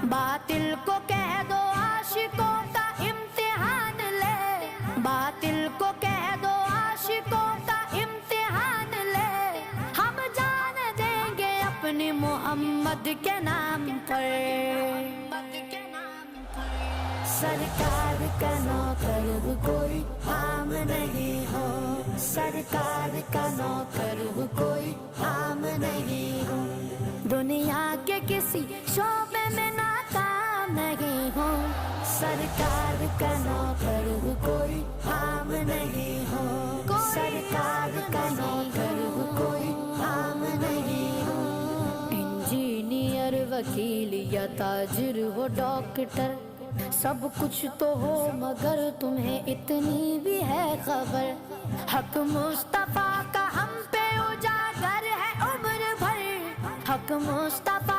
باطل کو کہہ دو عاشقوں کا امتحان لے، باطل کو کہہ دو عاشقوں کا امتحان لے، ہم جان دیں گے اپنی محمد کے نام پر۔ سرکار کا نوکر کوئی عام نہیں ہو، سرکار کا نوکر کوئی عام نہیں ہو، دنیا کے کسی شعبے میں ناکام نہیں ہو، سرکار کا نوکر کوئی عام نہیں ہو، سرکار کا نوکر کوئی عام نہیں ہو۔ انجینئر، وکیل یا تاجر ہو ڈاکٹر، سب کچھ تو ہو مگر تمہیں اتنی بھی ہے خبر، حق مصطفیٰ کا ہم پہ اجاگر ہے عمر بھر، حق مصطفیٰ